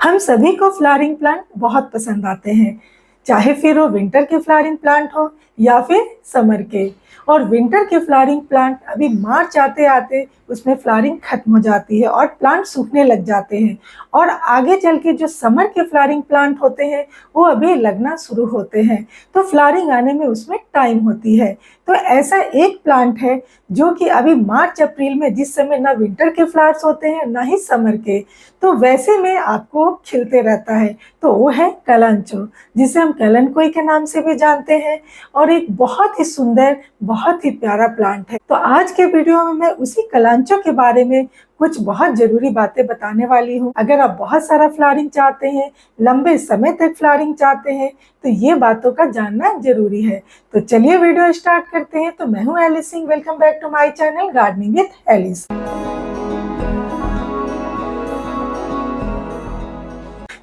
हम सभी को फ्लावरिंग प्लांट बहुत पसंद आते हैं, चाहे फिर वो विंटर के फ्लावरिंग प्लांट हो या फिर समर के। और विंटर के फ्लावरिंग प्लांट अभी मार्च आते आते उसमें फ्लावरिंग खत्म हो जाती है और प्लांट सूखने लग जाते हैं। और आगे चल के जो समर के फ्लावरिंग प्लांट होते हैं वो अभी लगना शुरू होते हैं, तो फ्लावरिंग आने में उसमें टाइम होती है। तो ऐसा एक प्लांट है जो कि अभी मार्च अप्रैल में, जिस समय ना विंटर के फ्लावर्स होते हैं ना ही समर के, तो वैसे में आपको खिलते रहता है, तो वो है कलांचो, जिसे हम कलनकोई के नाम से भी जानते हैं। और एक बहुत ही सुंदर, बहुत ही प्यारा प्लांट है। तो आज के वीडियो में मैं उसी कलांचो के बारे में कुछ बहुत जरूरी बातें बताने वाली हूँ। अगर आप बहुत सारा फ्लावरिंग चाहते हैं, लंबे समय तक फ्लावरिंग चाहते हैं, तो ये बातों का जानना जरूरी है। तो चलिए वीडियो स्टार्ट करते हैं। तो मैं हूँ Alice Singh, welcome back to my channel gardening with Alice.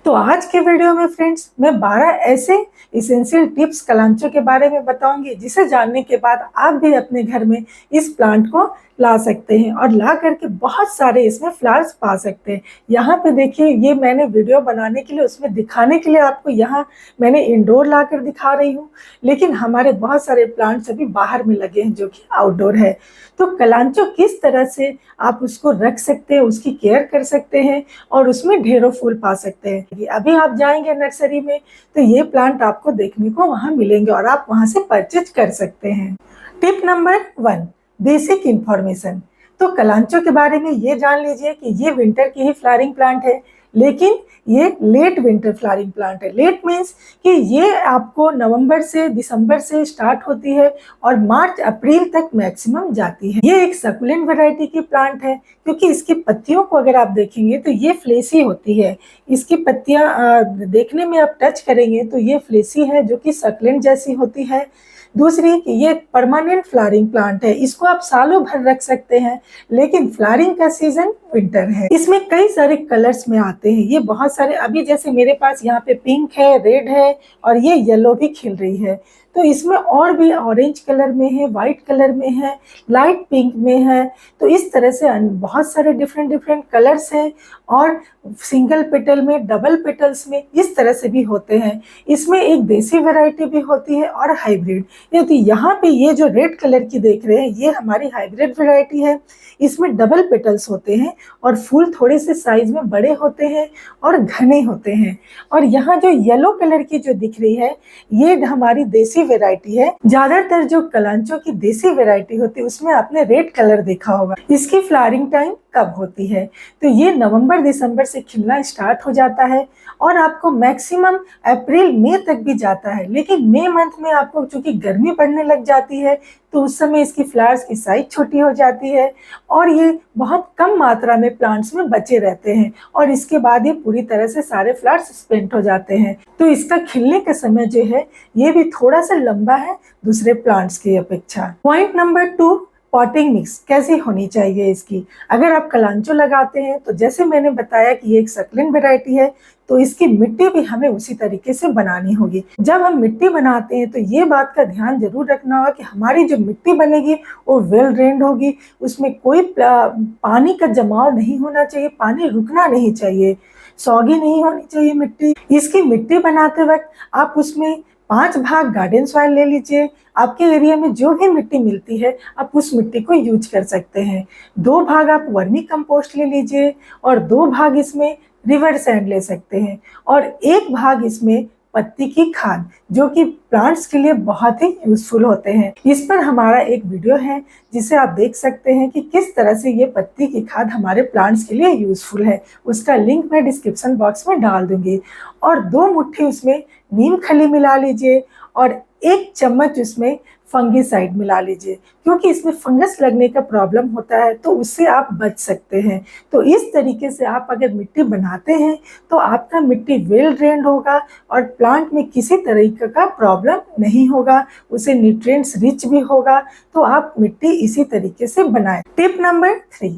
तो आज के वीडियो में फ्रेंड्स मैं 12 ऐसे इसेंशियल टिप्स कलांचो के बारे में बताऊंगी, जिसे जानने के बाद आप भी अपने घर में इस प्लांट को ला सकते हैं और ला करके बहुत सारे इसमें फ्लावर्स पा सकते हैं। यहाँ पे देखिए, ये मैंने वीडियो बनाने के लिए, उसमें दिखाने के लिए आपको यहाँ मैंने इंडोर ला कर दिखा रही हूँ, लेकिन हमारे बहुत सारे प्लांट्स अभी बाहर में लगे हैं जो कि आउटडोर है। तो कलांचो किस तरह से आप उसको रख सकते हैं, उसकी केयर कर सकते हैं और उसमें ढेरों फूल पा सकते हैं। अभी आप जाएंगे नर्सरी में तो ये प्लांट आपको देखने को वहां मिलेंगे और आप वहां से परचेज कर सकते हैं। Tip number 1, basic information. तो कलांचो के बारे में ये जान लीजिए कि ये विंटर की ही फ्लावरिंग प्लांट है, लेकिन ये लेट विंटर फ्लावरिंग प्लांट है। लेट मीन्स कि ये आपको नवंबर से दिसंबर से स्टार्ट होती है और मार्च अप्रैल तक मैक्सिमम जाती है। ये एक सकुलेंट वैरायटी की प्लांट है, क्योंकि इसकी पत्तियों को अगर आप देखेंगे तो ये फ्लेसी होती है। इसकी पत्तियां देखने में आप टच करेंगे तो ये फ्लेसी है, जो कि सकुलेंट जैसी होती है। दूसरी कि ये परमानेंट फ्लावरिंग प्लांट है, इसको आप सालों भर रख सकते हैं, लेकिन फ्लावरिंग का सीजन विंटर है। इसमें कई सारे कलर्स में आते हैं, ये बहुत सारे, अभी जैसे मेरे पास यहाँ पे पिंक है, रेड है और ये येलो भी खिल रही है। तो इसमें और भी ऑरेंज कलर में है, व्हाइट कलर में है, लाइट पिंक में है। तो इस तरह से बहुत सारे डिफरेंट डिफरेंट कलर्स हैं और सिंगल पेटल में, डबल पेटल्स में, इस तरह से भी होते हैं। इसमें एक देसी वैरायटी भी होती है और हाइब्रिड। तो यहाँ पे ये जो रेड कलर की देख रहे हैं, ये हमारी हाइब्रिड वैरायटी है। इसमें डबल पेटल्स होते हैं और फूल थोड़े से साइज में बड़े होते हैं और घने होते हैं। और यहाँ जो येलो कलर की जो दिख रही है, ये हमारी देसी वैरायटी है। ज्यादातर जो कलांचो की देसी वैरायटी होती है उसमें आपने रेड कलर देखा होगा। इसकी फ्लावरिंग टाइम कब होती है? तो ये नवंबर दिसंबर से खिलना स्टार्ट हो जाता है और आपको मैक्सिमम अप्रैल मई तक भी जाता है। लेकिन मई मंथ में आपको चूंकि गर्मी पड़ने लग जाती है, तो उस समय इसकी फ्लावर्स की साइज छोटी हो जाती है और ये बहुत कम मात्रा में प्लांट्स में बचे रहते हैं और इसके बाद ये पूरी तरह से सारे फ्लावर्स स्पेंट हो जाते हैं। तो इसका खिलने का समय जो है ये भी थोड़ा सा लंबा है दूसरे प्लांट्स की अपेक्षा। पॉइंट नंबर 2, पॉटिंग मिक्स कैसी होनी चाहिए इसकी। अगर आप कलांचो लगाते हैं तो जैसे मैंने बताया कि ये एक सकुलेंट वैरायटी है, तो इसकी मिट्टी भी हमें उसी तरीके से बनानी होगी। जब हम मिट्टी बनाते हैं तो ये बात का ध्यान जरूर रखना होगा कि हमारी जो मिट्टी बनेगी वो वेल ड्रेन्ड होगी, उसमें कोई पानी का जमाव नहीं होना चाहिए, पानी रुकना नहीं चाहिए, सौगी नहीं होनी चाहिए मिट्टी। इसकी मिट्टी बनाते वक्त आप उसमें 5 भाग गार्डन सॉइल ले लीजिए। आपके एरिया में जो भी मिट्टी मिलती है आप उस मिट्टी को यूज कर सकते हैं। 2 भाग आप वर्मी कंपोस्ट ले लीजिए और 2 भाग इसमें रिवर सैंड ले सकते हैं और 1 भाग इसमें पत्ती की खाद, जो कि प्लांट्स के लिए बहुत ही यूजफुल होते हैं। इस पर हमारा एक वीडियो है जिसे आप देख सकते हैं कि किस तरह से ये पत्ती की खाद हमारे प्लांट्स के लिए यूजफुल है। उसका लिंक मैं डिस्क्रिप्शन बॉक्स में डाल दूंगी। और 2 मुट्ठी उसमें नीम खली मिला लीजिए और 1 चम्मच उसमें फंगीसाइड मिला लीजिए, क्योंकि इसमें फंगस लगने का प्रॉब्लम होता है, तो उससे आप बच सकते हैं। तो इस तरीके से आप अगर मिट्टी बनाते हैं तो आपका मिट्टी वेल ड्रेन्ड होगा और प्लांट में किसी तरीके का प्रॉब्लम नहीं होगा, उसे न्यूट्रिएंट्स रिच भी होगा। तो आप मिट्टी इसी तरीके से बनाएं। टिप नंबर 3,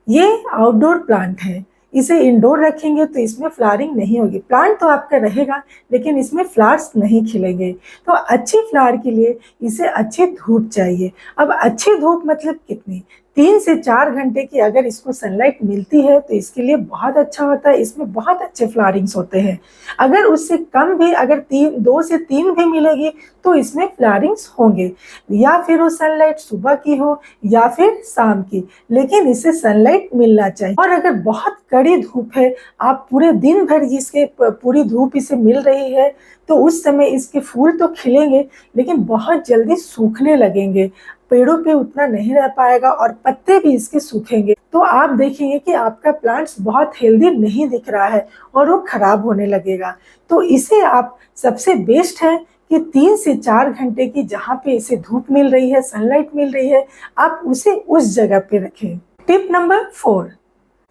ये आउटडोर प्लांट है, इसे इंडोर रखेंगे तो इसमें फ्लावरिंग नहीं होगी। प्लांट तो आपका रहेगा लेकिन इसमें फ्लावर्स नहीं खिलेंगे। तो अच्छी फ्लावर के लिए इसे अच्छी धूप चाहिए। अब अच्छी धूप मतलब कितनी? 3 से 4 घंटे की अगर इसको सनलाइट मिलती है तो इसके लिए बहुत अच्छा होता है, इसमें बहुत अच्छे फ्लावरिंग्स होते हैं। अगर उससे कम भी, अगर 2 से 3 भी मिलेगी तो इसमें फ्लावरिंग्स होंगे, या फिर वो सनलाइट सुबह की हो या फिर शाम की, लेकिन इसे सनलाइट मिलना चाहिए। और अगर बहुत कड़ी धूप है, आप पूरे दिन भर इसके पूरी धूप इसे मिल रही है, तो उस समय इसके फूल तो खिलेंगे लेकिन बहुत जल्दी सूखने लगेंगे, पेड़ों पे उतना नहीं रह पाएगा और पत्ते भी इसके सूखेंगे। तो आप देखेंगे कि आपका प्लांट्स बहुत हेल्दी नहीं दिख रहा है और वो खराब होने लगेगा। तो इसे आप, सबसे बेस्ट है कि 3 से 4 घंटे की जहाँ पे इसे धूप मिल रही है, सनलाइट मिल रही है, आप उसे उस जगह पे रखें। टिप नंबर 4,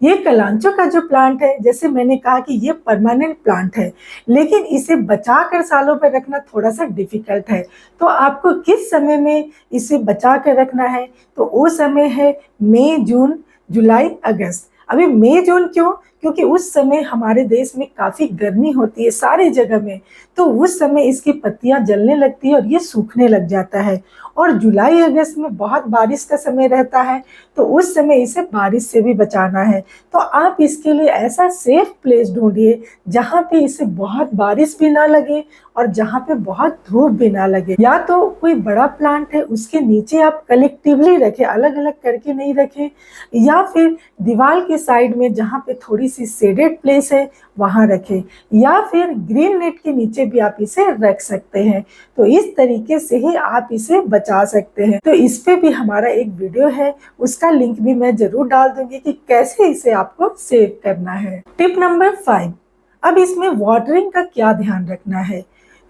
ये कलांचो का जो प्लांट है, जैसे मैंने कहा कि ये परमानेंट प्लांट है, लेकिन इसे बचा कर सालों पर रखना थोड़ा सा डिफिकल्ट है। तो आपको किस समय में इसे बचा कर रखना है, तो वो समय है मई, जून, जुलाई, अगस्त। अभी मई जून क्यों? क्योंकि उस समय हमारे देश में काफ़ी गर्मी होती है सारी जगह में, तो उस समय इसकी पत्तियां जलने लगती है और ये सूखने लग जाता है। और जुलाई अगस्त में बहुत बारिश का समय रहता है, तो उस समय इसे बारिश से भी बचाना है। तो आप इसके लिए ऐसा सेफ प्लेस ढूंढिए जहाँ पे इसे बहुत बारिश भी ना लगे और जहाँ पे बहुत धूप भी ना लगे। या तो कोई बड़ा प्लांट है उसके नीचे आप कलेक्टिवली रखें, अलग अलग करके नहीं रखें, या फिर दीवार के साइड में जहाँ पे थोड़ी सी शेडेड प्लेस है वहाँ रखें, या फिर ग्रीन नेट के नीचे भी आप इसे रख सकते हैं। तो इस तरीके से ही आप इसे बचा सकते हैं। तो इस पे भी हमारा एक वीडियो है, उसका लिंक भी मैं जरूर डाल दूंगी कि कैसे इसे आपको सेव करना है। टिप नंबर 5, अब इसमें वाटरिंग का क्या ध्यान रखना है।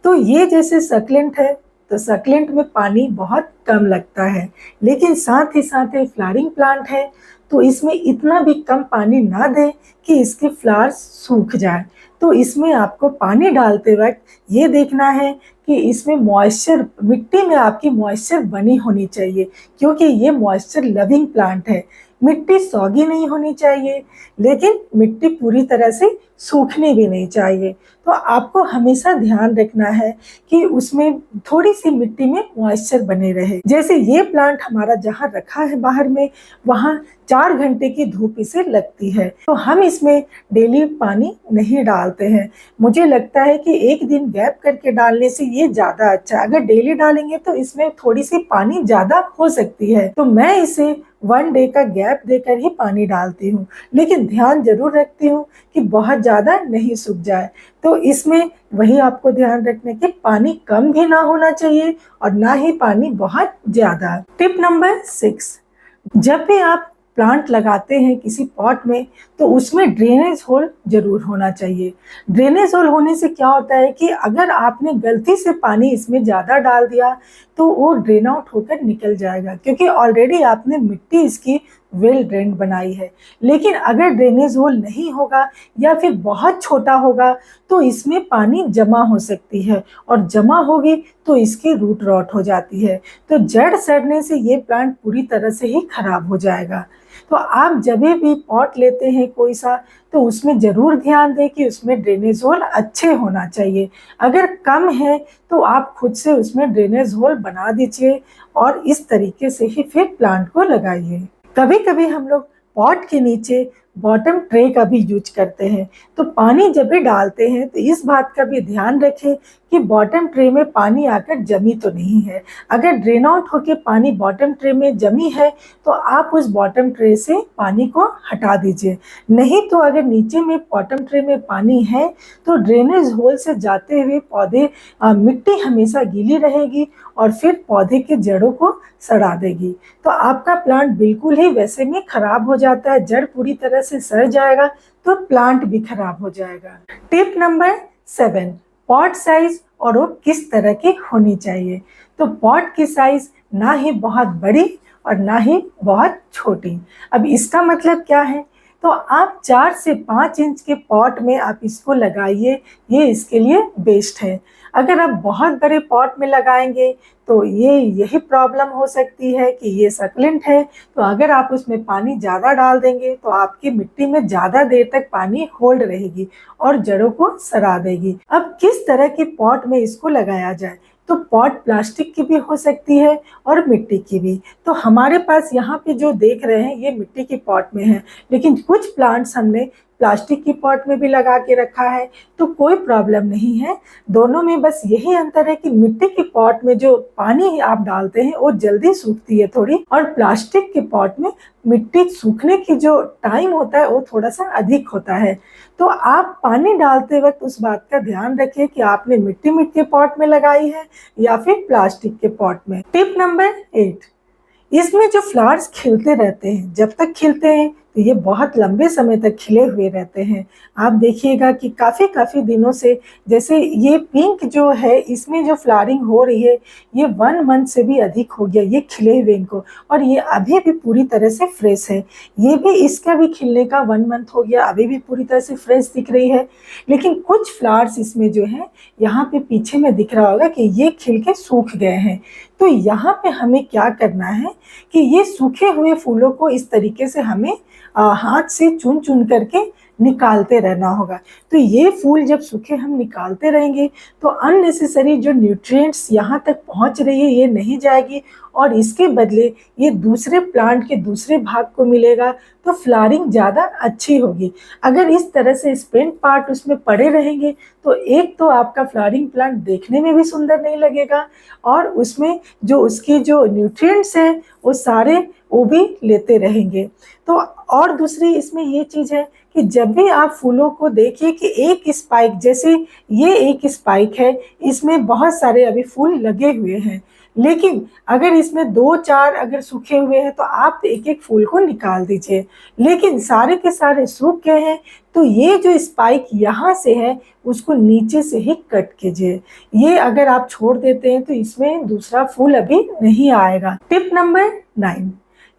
तो ये जैसे सक्लेंट है, तो सक्लेंट में पानी बहुत कम लगता है, लेकिन साथ ही साथ ये फ्लावरिंग प्लांट है, तो इसमें इतना भी कम पानी ना दें कि इसके फ्लावर्स सूख जाए। तो इसमें आपको पानी डालते वक्त ये देखना है कि इसमें मॉइस्चर, मिट्टी में आपकी मॉइस्चर बनी होनी चाहिए, क्योंकि ये मॉइस्चर लविंग प्लांट है। मिट्टी सौगी नहीं होनी चाहिए, लेकिन मिट्टी पूरी तरह से सूखनी भी नहीं चाहिए। तो आपको हमेशा ध्यान रखना है कि उसमें थोड़ी सी मिट्टी में मॉइस्चर बने रहे। जैसे ये प्लांट हमारा जहाँ रखा है बाहर में, वहाँ 4 घंटे की धूप इसे लगती है, तो हम इसमें डेली पानी नहीं डालते हैं। मुझे लगता है कि एक दिन गैप करके डालने से ये ज़्यादा अच्छा है। अगर डेली डालेंगे तो इसमें थोड़ी सी पानी ज़्यादा हो सकती है, तो मैं इसे 1 डे का गैप देकर ही पानी डालती हूँ, लेकिन ध्यान जरूर रखती हूँ कि बहुत ज़्यादा नहीं सूख जाए। तो इसमें वही आपको ध्यान रखने कि पानी कम भी ना होना चाहिए और ना ही पानी बहुत ज़्यादा। टिप नंबर 6, जब भी आप प्लांट लगाते हैं किसी पॉट में, तो उसमें ड्रेनेज होल जरूर होना चाहिए। ड्रेनेज होल होने से क्या होता है कि अगर आपने गलती से पानी इसमें ज़्यादा डाल दिया तो वो ड्रेन आउट होकर निकल जाएगा, क्योंकि ऑलरेडी आपने मिट्टी इसकी वेल ड्रेन्ड बनाई है। लेकिन अगर ड्रेनेज होल नहीं होगा या फिर बहुत छोटा होगा तो इसमें पानी जमा हो सकती है, और जमा होगी तो इसकी रूट रॉट हो जाती है, तो जड़ सड़ने से ये प्लांट पूरी तरह से ही खराब हो जाएगा। तो आप जब भी पॉट लेते हैं कोई सा, तो उसमें ज़रूर ध्यान दें कि उसमें ड्रेनेज होल अच्छे होना चाहिए। अगर कम है तो आप खुद से उसमें ड्रेनेज होल बना दीजिए और इस तरीके से ही फिर प्लांट को लगाइए। कभी कभी हम लोग पॉट के नीचे बॉटम ट्रे का भी यूज करते हैं, तो पानी जब भी डालते हैं तो इस बात का भी ध्यान रखें कि बॉटम ट्रे में पानी आकर जमी तो नहीं है। अगर ड्रेन आउट होकर पानी बॉटम ट्रे में जमी है तो आप उस बॉटम ट्रे से पानी को हटा दीजिए। नहीं तो अगर नीचे में बॉटम ट्रे में पानी है तो ड्रेनेज होल से जाते हुए पौधे, मिट्टी हमेशा गीली रहेगी और फिर पौधे के जड़ों को सड़ा देगी, तो आपका प्लांट बिल्कुल ही वैसे में खराब हो जाता है। जड़ पूरी तरह से सड़ जाएगा तो प्लांट भी खराब हो जाएगा। टिप नंबर 7, पॉट साइज और वो किस तरह की होनी चाहिए। तो पॉट की साइज ना ही बहुत बड़ी और ना ही बहुत छोटी। अब इसका मतलब क्या है, तो आप 4 से 5 इंच के पॉट में आप इसको लगाइए, ये इसके लिए बेस्ट है। अगर आप बहुत बड़े पॉट में लगाएंगे तो यही प्रॉब्लम हो सकती है कि ये सक्लेंट है, तो अगर आप उसमें पानी ज़्यादा डाल देंगे तो आपकी मिट्टी में ज़्यादा देर तक पानी होल्ड रहेगी और जड़ों को सड़ा देगी। अब किस तरह के पॉट में इसको लगाया जाए, तो पॉट प्लास्टिक की भी हो सकती है और मिट्टी की भी। तो हमारे पास यहाँ पे जो देख रहे हैं ये मिट्टी की पॉट में है, लेकिन कुछ प्लांट्स हमने प्लास्टिक की पॉट में भी लगा के रखा है, तो कोई प्रॉब्लम नहीं है। दोनों में बस यही अंतर है कि मिट्टी की पॉट में जो पानी आप डालते हैं वो जल्दी सूखती है थोड़ी, और प्लास्टिक के पॉट में मिट्टी सूखने की जो टाइम होता है वो थोड़ा सा अधिक होता है। तो आप पानी डालते वक्त उस बात का ध्यान रखिए कि आपने मिट्टी के पॉट में लगाई है या फिर प्लास्टिक के पॉट में। टिप नंबर 8, इसमें जो फ्लावर्स खिलते रहते हैं, जब तक खिलते हैं तो ये बहुत लंबे समय तक खिले हुए रहते हैं। आप देखिएगा कि काफ़ी दिनों से, जैसे ये पिंक जो है इसमें जो फ्लावरिंग हो रही है ये 1 मंथ से भी अधिक हो गया ये खिले हुए इनको, और ये अभी भी पूरी तरह से फ्रेश है। ये भी, इसका भी खिलने का 1 मंथ हो गया, अभी भी पूरी तरह से फ्रेश दिख रही है। लेकिन कुछ फ्लावर्स इसमें जो है यहाँ पे पीछे में दिख रहा होगा कि ये खिल के सूख गए हैं। तो यहाँ पे हमें क्या करना है कि ये सूखे हुए फूलों को इस तरीके से हमें हाथ से चुन करके निकालते रहना होगा। तो ये फूल जब सूखे हम निकालते रहेंगे तो अननेसेसरी जो न्यूट्रिएंट्स यहाँ तक पहुँच रही है ये नहीं जाएगी, और इसके बदले ये दूसरे प्लांट के दूसरे भाग को मिलेगा, तो फ्लावरिंग ज़्यादा अच्छी होगी। अगर इस तरह से स्पेंट पार्ट उसमें पड़े रहेंगे तो एक तो आपका फ्लावरिंग प्लांट देखने में भी सुंदर नहीं लगेगा, और उसमें जो उसके जो न्यूट्रिएंट्स हैं वो सारे वो भी लेते रहेंगे। तो और दूसरी इसमें ये चीज़ है कि जब भी आप फूलों को देखिए कि एक स्पाइक, जैसे ये एक स्पाइक है, इसमें बहुत सारे अभी फूल लगे हुए हैं, लेकिन अगर इसमें 2-4 अगर सूखे हुए हैं तो आप एक फूल को निकाल दीजिए। लेकिन सारे के सारे सूख गए हैं तो ये जो स्पाइक यहाँ से है उसको नीचे से ही कट कीजिए। ये अगर आप छोड़ देते हैं तो इसमें दूसरा फूल अभी नहीं आएगा। टिप नंबर 9,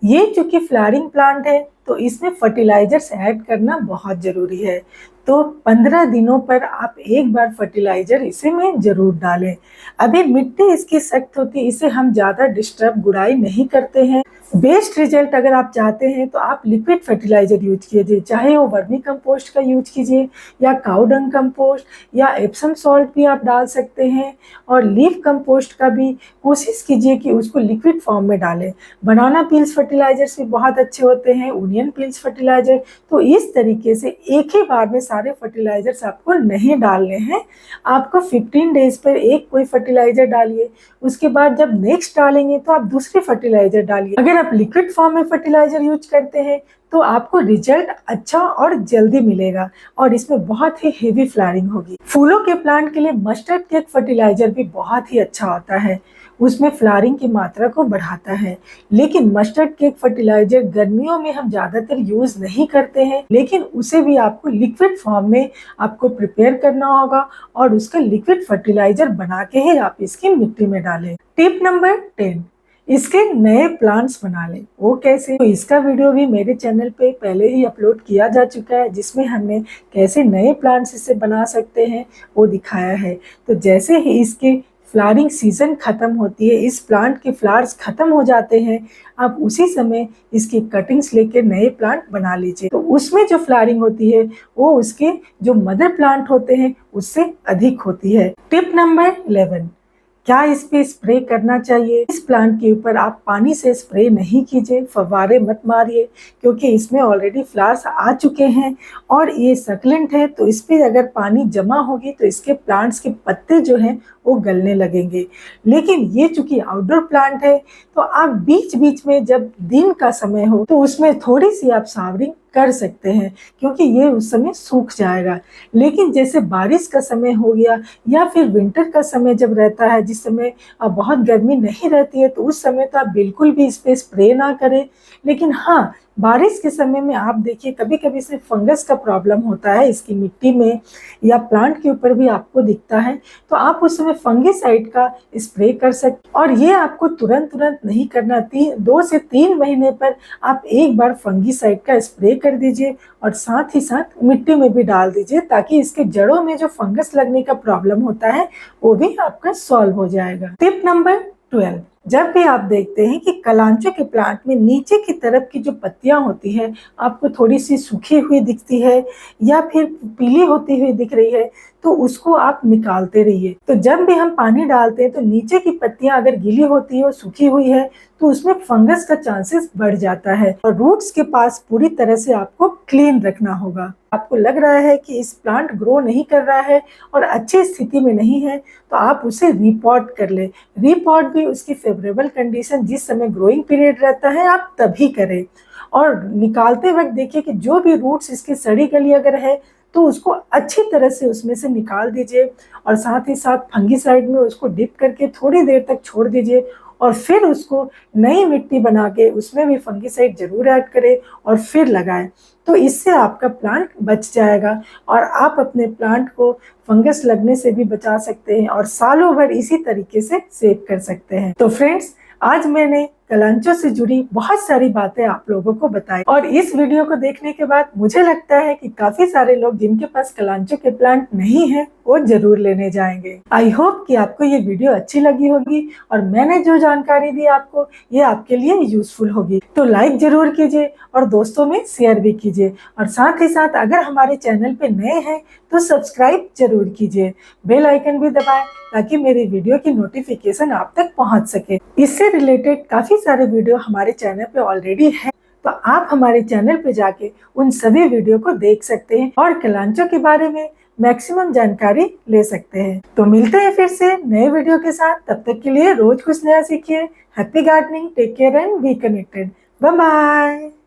ये चूंकि फ्लावरिंग प्लांट है तो इसमें फर्टिलाइजर्स ऐड करना बहुत ज़रूरी है। तो 15 दिनों पर आप एक बार फर्टिलाइजर इसे में ज़रूर डालें। अभी मिट्टी इसकी सख्त होती है, इसे हम ज़्यादा डिस्टर्ब गुड़ाई नहीं करते हैं। बेस्ट रिजल्ट अगर आप चाहते हैं तो आप लिक्विड फर्टिलाइजर यूज कीजिए, चाहे वो वर्मी कंपोस्ट का यूज कीजिए या काऊ डंग कंपोस्ट या एप्सम सॉल्ट भी आप डाल सकते हैं, और लीफ कंपोस्ट का भी कोशिश कीजिए कि उसको लिक्विड फॉर्म में डालें। बनाना पील्स फर्टिलाइजर्स भी बहुत अच्छे होते हैं, ओनियन पील्स फर्टिलाइजर। तो इस तरीके से एक ही बार में सारे फर्टिलाइजर्स आपको नहीं डालने हैं, आपको 15 डेज पर एक कोई फर्टिलाइजर डालिए, उसके बाद जब नेक्स्ट डालेंगे तो आप दूसरे फर्टिलाइजर डालिए। अगर आप लिक्विड फॉर्म में फर्टिलाइजर यूज करते हैं तो आपको रिजल्ट अच्छा और जल्दी मिलेगा, और इसमें बहुत ही हेवी फ्लावरिंग होगी। फूलों के प्लांट के लिए मस्टर्ड केक फर्टिलाइजर भी बहुत ही अच्छा होता है, उसमें फ्लावरिंग की मात्रा को बढ़ाता है। लेकिन मस्टर्ड केक फर्टिलाइजर गर्मियों में हम ज़्यादातर यूज़ नहीं करते हैं, लेकिन उसे भी आपको लिक्विड फॉर्म में आपको प्रिपेयर करना होगा, और उसका लिक्विड फर्टिलाइजर बना के ही आप इसकी मिट्टी में डालें। टिप नंबर 10, इसके नए प्लांट्स बना लें। वो कैसे? तो इसका वीडियो भी मेरे चैनल पे पहले ही अपलोड किया जा चुका है, जिसमें हमने कैसे नए प्लांट्स इसे बना सकते हैं वो दिखाया है। तो जैसे ही इसके फ्लावरिंग सीजन खत्म होती है, इस प्लांट के फ्लावर्स खत्म हो जाते हैं, आप उसी समय इसकी कटिंग्स लेके नए प्लांट बना लीजिए। तो उसमें जो फ्लावरिंग होती है वो उसके जो मदर प्लांट होते हैं उससे अधिक होती है। टिप नंबर 11, क्या इस पे स्प्रे करना चाहिए? इस प्लांट के ऊपर आप पानी से स्प्रे नहीं कीजिए, फव्वारे मत मारिए, क्योंकि इसमें ऑलरेडी फ्लावर्स आ चुके हैं और ये सक्लेंट है, तो इस पे अगर पानी जमा होगी तो इसके प्लांट्स के पत्ते जो हैं वो गलने लगेंगे। लेकिन ये चूंकि आउटडोर प्लांट है तो आप बीच बीच में जब दिन का समय हो तो उसमें थोड़ी सी आप सावरिंग कर सकते हैं, क्योंकि ये उस समय सूख जाएगा। लेकिन जैसे बारिश का समय हो गया या फिर विंटर का समय जब रहता है, जिस समय बहुत गर्मी नहीं रहती है, तो उस समय तो आप बिल्कुल भी इस पे स्प्रे ना करें। लेकिन हाँ, बारिश के समय में आप देखिए कभी कभी से फंगस का प्रॉब्लम होता है इसकी मिट्टी में या प्लांट के ऊपर भी आपको दिखता है, तो आप उस समय फंगिसाइड का स्प्रे कर सकते। और ये आपको तुरंत नहीं करना, 2 से 3 महीने पर आप एक बार फंगिसाइड का स्प्रे कर दीजिए, और साथ ही साथ मिट्टी में भी डाल दीजिए, ताकि इसके जड़ों में जो फंगस लगने का प्रॉब्लम होता है वो भी आपका सॉल्व हो जाएगा। टिप नंबर 12, जब भी आप देखते हैं कि कलांचो के प्लांट में नीचे की तरफ की जो पत्तियां होती है आपको थोड़ी सी सूखी हुई दिखती है या फिर पीली होती हुई दिख रही है, तो उसको आप निकालते रहिए। तो जब भी हम पानी डालते हैं तो नीचे की पत्तियां अगर गीली होती है और सूखी हुई है तो उसमें फंगस का चांसेस बढ़ जाता है। और रूट्स के पास पूरी तरह से आपको क्लीन रखना होगा। आपको लग रहा है कि इस प्लांट ग्रो नहीं कर रहा है और अच्छी स्थिति में नहीं है, तो आप उसे रिपॉट कर ले। रिपॉट भी उसकी फेवरेबल कंडीशन जिस समय ग्रोइंग पीरियड रहता है आप तभी करें। और निकालते वक्त देखिए कि जो भी रूट्स इसकी सड़ी गली अगर है तो उसको अच्छी तरह से उसमें से निकाल दीजिए और साथ ही साथ फंगीसाइड में उसको डिप करके थोड़ी देर तक छोड़ दीजिए और फिर उसको नई मिट्टी बना के उसमें भी फंगीसाइड जरूर ऐड करें और फिर लगाएं। तो इससे आपका प्लांट बच जाएगा और आप अपने प्लांट को फंगस लगने से भी बचा सकते हैं और सालों भर इसी तरीके से सेव कर सकते हैं। तो फ्रेंड्स, आज मैंने कलांचो से जुड़ी बहुत सारी बातें आप लोगों को बताई और इस वीडियो को देखने के बाद मुझे लगता है कि काफी सारे लोग जिनके पास कलांचो के प्लांट नहीं है वो जरूर लेने जाएंगे। आई होप कि आपको ये वीडियो अच्छी लगी होगी और मैंने जो जानकारी दी आपको ये आपके लिए यूजफुल होगी। तो लाइक जरूर कीजिए और दोस्तों में शेयर भी कीजिए और साथ ही साथ अगर हमारे चैनल पे नए हैं तो सब्सक्राइब जरूर कीजिए। बेल आइकन भी दबाएं ताकि मेरी वीडियो की नोटिफिकेशन आप तक पहुंच सके। इससे रिलेटेड काफी सारे वीडियो हमारे चैनल पे ऑलरेडी है, तो आप हमारे चैनल पे जाके उन सभी वीडियो को देख सकते हैं और कलांचो के बारे में मैक्सिमम जानकारी ले सकते हैं। तो मिलते हैं फिर से नए वीडियो के साथ। तब तक के लिए रोज कुछ नया सीखिए। Happy gardening, take care and be connected. Bye bye.